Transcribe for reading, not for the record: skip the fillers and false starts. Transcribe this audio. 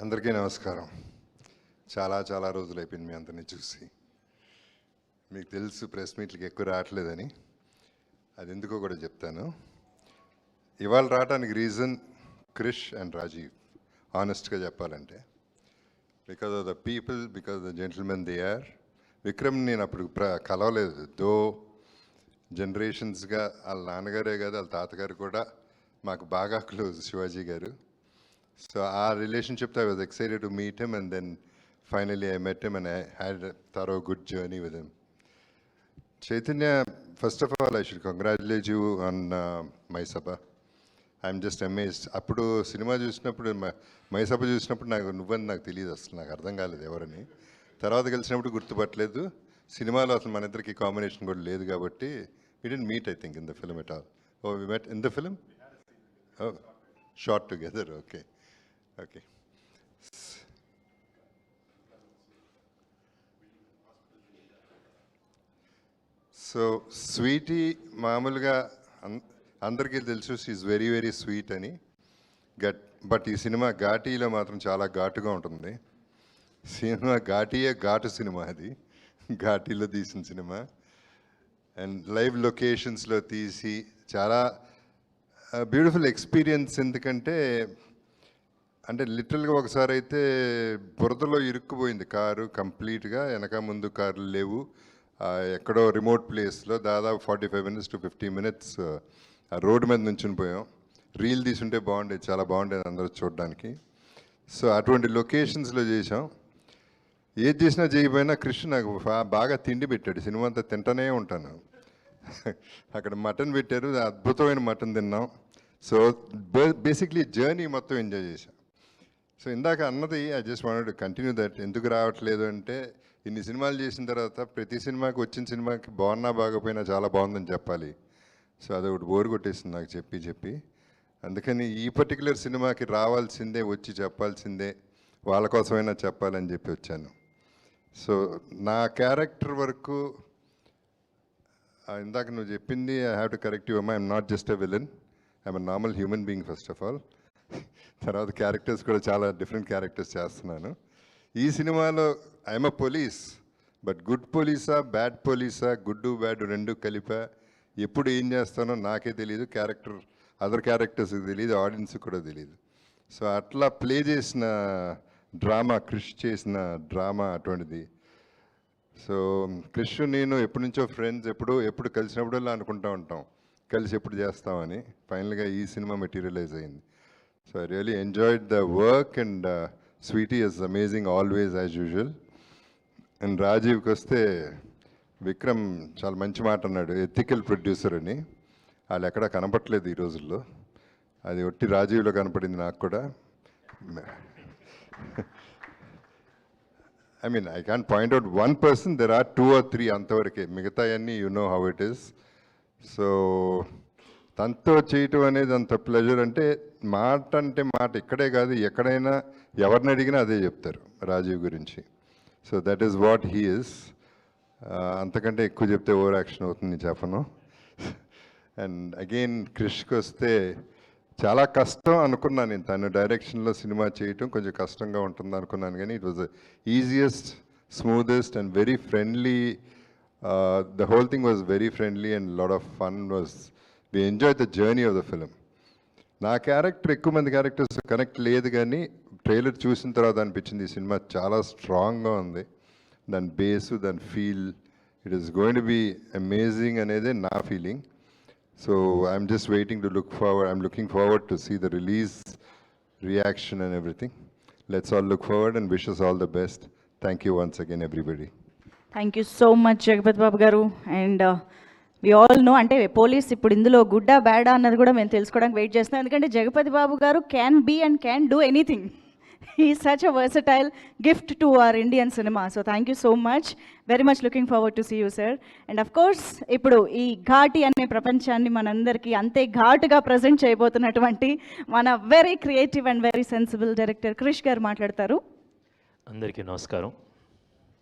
అందరికీ నమస్కారం. చాలా రోజులు అయిపోయింది మీ అందరినీ చూసి. మీకు తెలుసు ప్రెస్ మీట్లకి ఎక్కువ రావట్లేదని, అది ఎందుకో కూడా చెప్తాను. ఇవాళ రావడానికి రీజన్ క్రిష్ అండ్ రాజీవ్. ఆనెస్ట్గా చెప్పాలంటే because of the people, because the gentlemen they are. Vikram నేను అప్పుడు కలవలేదు, దో జనరేషన్స్గా వాళ్ళ నాన్నగారే కాదు వాళ్ళ తాతగారు కూడా మాకు బాగా క్లోజ్, శివాజీ గారు. So our relationship, I was excited to meet him, and then finally I met him and I had a thorough good journey with him. Chaitanya, first of all, I should congratulate you on Maisabha. I'm just amazed. అప్పుడు cinema చూసినప్పుడు మైసభ చూసినప్పుడు నువ్వని నాకు తెలియదు, అసలు నాకు అర్థం కాలేదు ఎవరని. తర్వాత కలిసినప్పుడు గుర్తుపట్టలేదు. సినిమాలో అసలు మన ఇద్దరికి కాంబినేషన్ కూడా లేదు కాబట్టి we didn't meet, I think, in the film at all. Oh, we met in the film? Oh, shot together, okay. So Sweety మామూలుగా అందరికీ తెలుసు, షీఈ్ వెరీ స్వీట్ అని. బట్ ఈ సినిమా ఘాటీలో మాత్రం చాలా ఘాటుగా ఉంటుంది. సినిమా ఘాటు సినిమా, అది ఘాటీలో తీసిన సినిమా. అండ్ లైవ్ లొకేషన్స్లో తీసి చాలా బ్యూటిఫుల్ ఎక్స్పీరియన్స్. ఎందుకంటే లిటరల్గా ఒకసారి అయితే బురదలో ఇరుక్కుపోయింది కారు కంప్లీట్గా, వెనక ముందు కార్లు లేవు. ఎక్కడో రిమోట్ ప్లేస్లో దాదాపు 45 minutes to 50 minutes ఆ రోడ్డు మీద నుంచుని పోయాం. రీల్ తీసుంటే బాగుండేది, చాలా బాగుండేది అందరూ చూడడానికి. సో అటువంటి లొకేషన్స్లో చేసాం. ఏది చేసినా చేయకపోయినా కృష్ణ నాకు బాగా తిండి పెట్టాడు. సినిమా అంతా తింటూనే ఉంటాను. అక్కడ మటన్ పెట్టారు, అద్భుతమైన మటన్ తిన్నాం. సో బేసిక్లీ జర్నీ మొత్తం ఎంజాయ్ చేశాం. సో ఇందాక అన్నది I just wanted to continue that. ఎందుకు రావట్లేదు అంటే, ఇన్ని సినిమాలు చేసిన తర్వాత ప్రతి సినిమాకి వచ్చిన సినిమాకి బాగున్నా బాగపోయినా చాలా బాగుందని చెప్పాలి. సో అదొకటి బోరు కొట్టేసింది నాకు చెప్పి. అందుకని ఈ పర్టికులర్ సినిమాకి రావాల్సిందే, వచ్చి చెప్పాల్సిందే, వాళ్ళ కోసమైనా చెప్పాలని చెప్పి వచ్చాను. సో నా క్యారెక్టర్ వరకు ఇందాక నువ్వు చెప్పింది, I have to correct you అమ్మా. I'm not just a villain, I'm a normal human being first of all. తర్వాత క్యారెక్టర్స్ కూడా చాలా డిఫరెంట్ క్యారెక్టర్స్ చేస్తున్నాను. ఈ సినిమాలో I'm a police, but good పోలీసా బ్యాడ్ పోలీసా, గుడ్ బ్యాడ్ రెండు కలిపా. ఎప్పుడు ఏం చేస్తానో నాకే తెలియదు, అదర్ క్యారెక్టర్స్కి తెలియదు, ఆడియన్స్కి కూడా తెలియదు. సో అట్లా ప్లే చేసిన డ్రామా, క్రిష్ చేసిన డ్రామా అటువంటిది. సో క్రిష్ నేను ఎప్పటి నుంచో ఫ్రెండ్స్, ఎప్పుడు కలిసినప్పుడల్లా అనుకుంటూ ఉంటాం కలిసి ఎప్పుడు చేస్తామని. ఫైనల్గా ఈ సినిమా మెటీరియలైజ్ అయింది. So I really enjoyed the work, and Sweetie is amazing always as usual. And రాజీవ్కి వస్తే విక్రమ్ చాలా మంచి మాట అన్నాడు, ఎథికల్ ప్రొడ్యూసర్ అని. వాళ్ళు ఎక్కడా కనపట్లేదు ఈ రోజుల్లో, అది ఒట్టి రాజీవ్లో కనపడింది నాకు కూడా. I mean, I can't point out one person, there are 2 or 3 అంతవరకే, మిగతా అన్నీ you know how it is. So తనతో చేయటం అనేది అంత ప్లెజర్. అంటే మాట ఇక్కడే కాదు, ఎక్కడైనా ఎవరిని అడిగినా అదే చెప్తారు రాజీవ్ గురించి. So that is what he is. అంతకంటే ఎక్కువ చెప్తే ఓవర్ యాక్షన్ అవుతుంది, చెప్పను. అండ్ అగైన్ క్రిష్కి వస్తే చాలా కష్టం అనుకున్నాను నేను. తను డైరెక్షన్లో సినిమా చేయటం కొంచెం కష్టంగా ఉంటుంది అనుకున్నాను, కానీ it was the easiest, smoothest and very friendly. The whole thing was very friendly and lot of fun. We enjoyed the journey of the film. నా క్యారెక్టర్ ఎక్కువ మంది క్యారెక్టర్స్ కనెక్ట్ లేదు, కానీ ట్రైలర్ చూసిన తర్వాత అనిపించింది ఈ సినిమా చాలా స్ట్రాంగ్గా ఉంది. దాని బేసు, దాని feel, it is going to be amazing అనేదే నా feeling. So I'm just waiting to I'm looking forward to see the release reaction and everything. Let's all look forward and wishes all the best. Thank you once again everybody. Thank you so much Jagapathi Babu garu. And we all know, అంటే police ఇప్పుడు ఇందులో గుడ్డా బ్యాడా అన్నది కూడా మేము తెలుసుకోవడానికి wait చేస్తున్నాం. ఎందుకంటే జగపతి బాబు గారు can be and can do anything. He is such a versatile gift to our Indian cinema. So thank you so much, very much looking forward to see you sir. And of course ఇప్పుడు ఈ ఘాటి అనే ప్రపంచాన్ని మనందరికీ అంతే ఘాటుగా present చేయబోతున్నటువంటి మన very creative and very sensible director Krish గారు మాట్లాడతారు. అందరికీ నమస్కారం.